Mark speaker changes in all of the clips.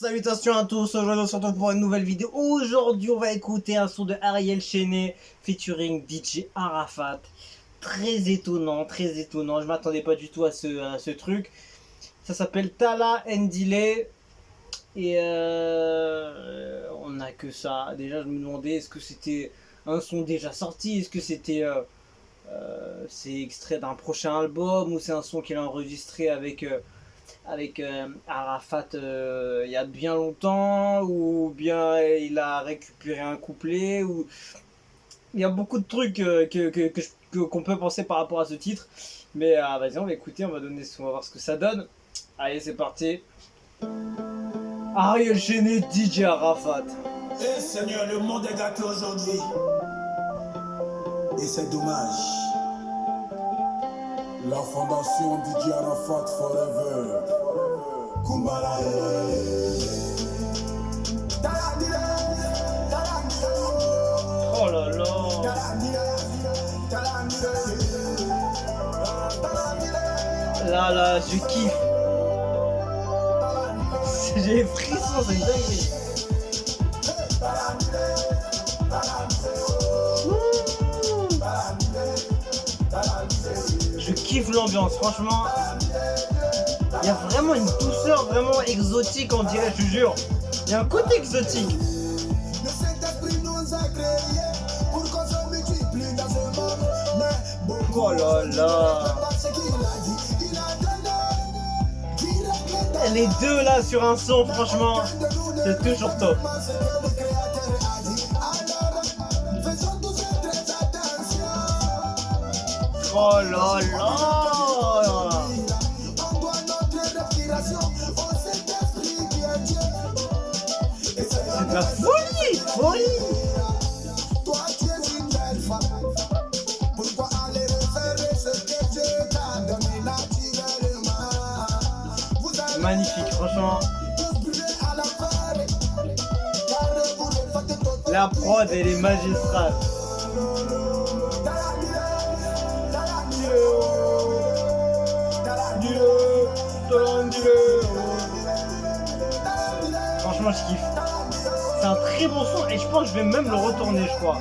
Speaker 1: Salutations à tous, aujourd'hui on se retrouve pour une nouvelle vidéo. Aujourd'hui on va écouter un son de Ariel Chenet featuring DJ Arafat. Très étonnant, je m'attendais pas du tout à ce truc. Ça s'appelle Tala Ndile. Et on a que ça. Déjà je me demandais est-ce que c'était un son déjà sorti, est-ce que c'était c'est extrait d'un prochain album ou c'est un son qu'il a enregistré avec Arafat il y a bien longtemps, ou bien il a récupéré un couplet, ou il y a beaucoup de trucs qu'on peut penser par rapport à ce titre. Mais vas-y, on va écouter, on va voir ce que ça donne. Allez, c'est parti. Ariel Chenet, DJ Arafat.
Speaker 2: Eh Seigneur, le monde est gâté aujourd'hui. Et c'est dommage.
Speaker 3: La fondation DJ Arafat Forever. Kumbala.
Speaker 1: Oh là là. Là, je kiffe. J'ai les frissons, c'est dingue. Je kiffe l'ambiance, franchement. Il y a vraiment une douceur vraiment exotique, on dirait, je te jure. Il y a un côté exotique. Oh là là. Les deux là sur un son, franchement, c'est toujours top. Oh là là. C'est de la folie. Magnifique, franchement. La prod, elle est magistrale. Franchement, je kiffe. C'est un très bon son et je pense que je vais même le retourner, je crois.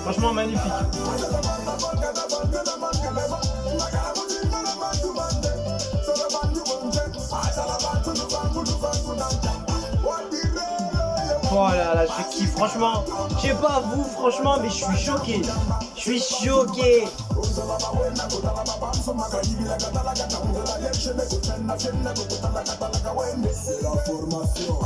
Speaker 1: Franchement magnifique. Oh là là, je kiffe, franchement. Je sais pas vous, franchement, mais je suis choqué.
Speaker 3: C'est la formation.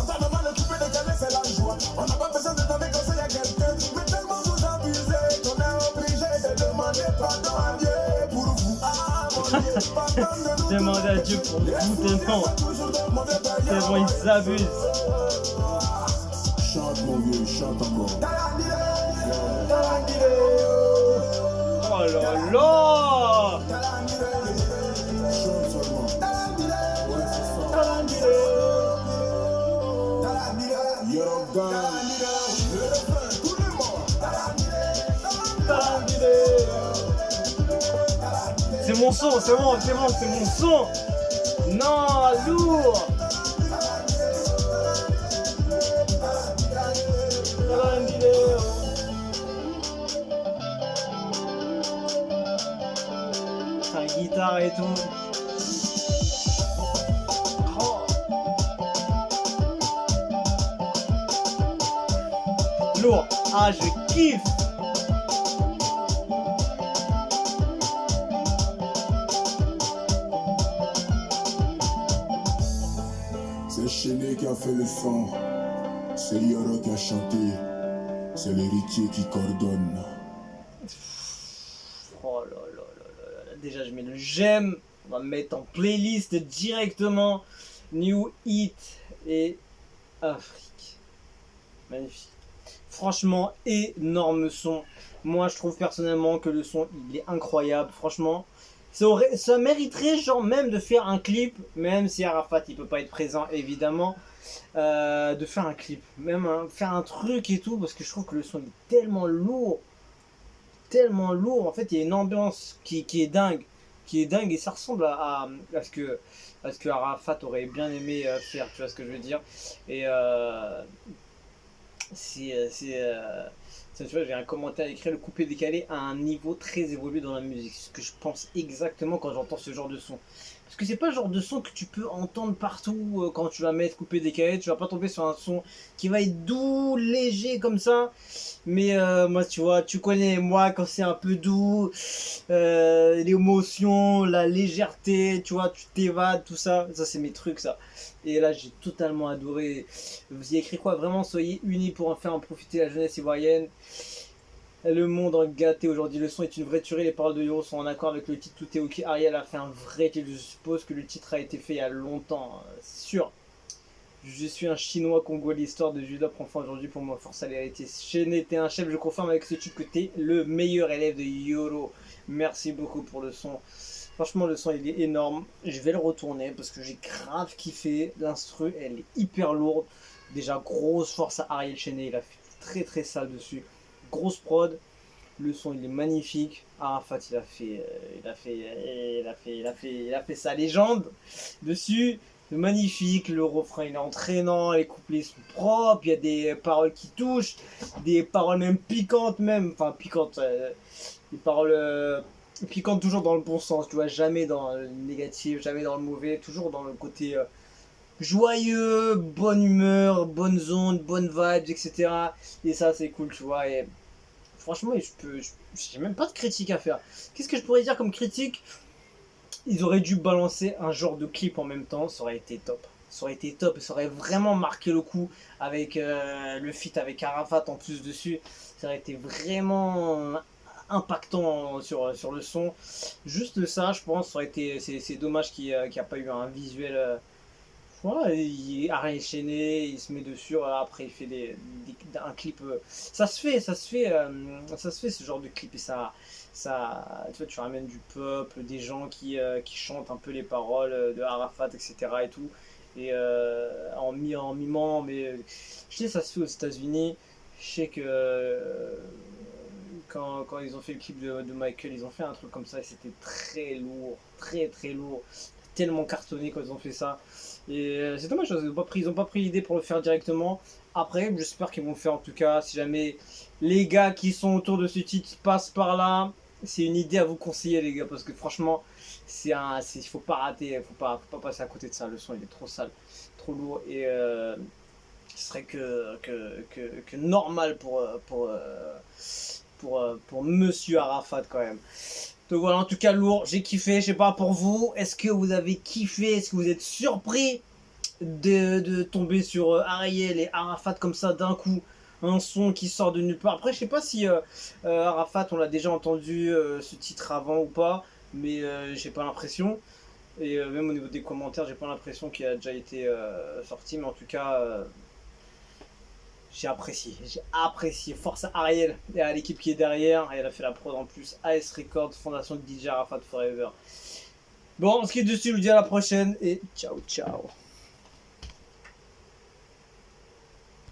Speaker 1: Demandez à Dieu pour vous tellement. C'est bon, ils s'abusent.
Speaker 3: Chante mon vieux, chante encore.
Speaker 1: Oh là là.
Speaker 3: Chante seulement. Ouais, c'est ça. Yoruba.
Speaker 1: C'est mon son, c'est mon son. Non, lourd. Sa guitare et tout. Oh. Lourd. Ah, je kiffe.
Speaker 3: C'est Chenet qui a fait le son. C'est Yoro qui a chanté. C'est l'héritier qui coordonne.
Speaker 1: Oh là là là là. Déjà, je mets le j'aime. On va me mettre en playlist directement. New Hit et Afrique. Magnifique. Franchement, énorme son. Moi, je trouve personnellement que le son, il est incroyable. Franchement, ça mériterait genre même de faire un clip, même si Arafat il peut pas être présent évidemment, de faire un clip, même faire un truc et tout, parce que je trouve que le son est tellement lourd, en fait il y a une ambiance qui est dingue, et ça ressemble à ce que Arafat aurait bien aimé faire, tu vois ce que je veux dire, et tu vois, j'ai un commentaire écrit: le coupé décalé à un niveau très évolué dans la musique. Ce que je pense exactement quand j'entends ce genre de son. Parce que c'est pas le genre de son que tu peux entendre partout quand tu vas mettre coupé décalé. Tu vas pas tomber sur un son qui va être doux, léger comme ça. Mais moi, tu vois, tu connais moi quand c'est un peu doux, l'émotion, la légèreté, tu vois, tu t'évades, tout ça. Ça, c'est mes trucs, ça. Et là, j'ai totalement adoré. Vous y écrit quoi? Vraiment, soyez unis pour en faire en profiter la jeunesse ivoirienne. Le monde en gâté aujourd'hui. Le son est une vraie tuerie. Les paroles de Yoro sont en accord avec le titre. Tout est ok. Ariel a fait un vrai titre. Je suppose que le titre a été fait il y a longtemps. C'est sûr. Je suis un chinois congolais. L'histoire de Judas prend fin aujourd'hui pour moi. Force à l'héritier. Chéné, t'es un chef. Je confirme avec ce titre que t'es le meilleur élève de Yoro. Merci beaucoup pour le son. Franchement, le son il est énorme. Je vais le retourner parce que j'ai grave kiffé. L'instru, elle est hyper lourde. Déjà, grosse force à Ariel Chené. Il a fait très très sale dessus. Grosse prod. Le son il est magnifique. Arafat il a fait sa légende dessus. C'est magnifique. Le refrain il est entraînant. Les couplets sont propres. Il y a des paroles qui touchent. Des paroles même piquantes même. Enfin piquantes. Des paroles piquantes toujours dans le bon sens. Tu vois, jamais dans le négatif, jamais dans le mauvais. Toujours dans le côté joyeux, bonne humeur, bonne zone, bonne vibes, etc. Et ça c'est cool, tu vois. Et franchement, j'ai même pas de critique à faire. Qu'est-ce que je pourrais dire comme critique? Ils auraient dû balancer un genre de clip en même temps, ça aurait été top. Ça aurait été top, et ça aurait vraiment marqué le coup avec le feat avec Arafat en plus dessus. Ça aurait été vraiment impactant sur le son. Juste ça, je pense, ça aurait été. C'est dommage qu'il n'y a pas eu un visuel. Voilà, il arrête enchaîné, il se met dessus, après il fait un clip. Ça se fait ce genre de clip, et tu vois, tu ramènes du peuple, des gens qui chantent un peu les paroles de Arafat, etc. et tout, et en mimant, mais je sais, ça se fait aux États-Unis. Je sais que quand ils ont fait le clip de Michael, ils ont fait un truc comme ça, et c'était très lourd, très très lourd, tellement cartonné quand ils ont fait ça. Et c'est dommage, ils ont pas pris l'idée pour le faire directement. Après, j'espère qu'ils vont le faire en tout cas. Si jamais les gars qui sont autour de ce titre passent par là, c'est une idée à vous conseiller, les gars, parce que franchement, faut pas rater, faut pas passer à côté de ça. Le son il est trop sale, trop lourd, et ce serait que normal pour Monsieur Arafat quand même. Donc voilà, en tout cas lourd, j'ai kiffé, je sais pas pour vous, est-ce que vous avez kiffé, est-ce que vous êtes surpris de tomber sur Ariel et Arafat comme ça d'un coup, un son qui sort de nulle part. Après je sais pas si Arafat on l'a déjà entendu ce titre avant ou pas, mais j'ai pas l'impression, et même au niveau des commentaires j'ai pas l'impression qu'il a déjà été sorti, mais en tout cas j'ai apprécié. Force à Ariel et à l'équipe qui est derrière. Et elle a fait la prod en plus. AS Records, fondation de DJ Arafat Forever. Bon, ce qui est dessus, je vous dis à la prochaine et ciao ciao.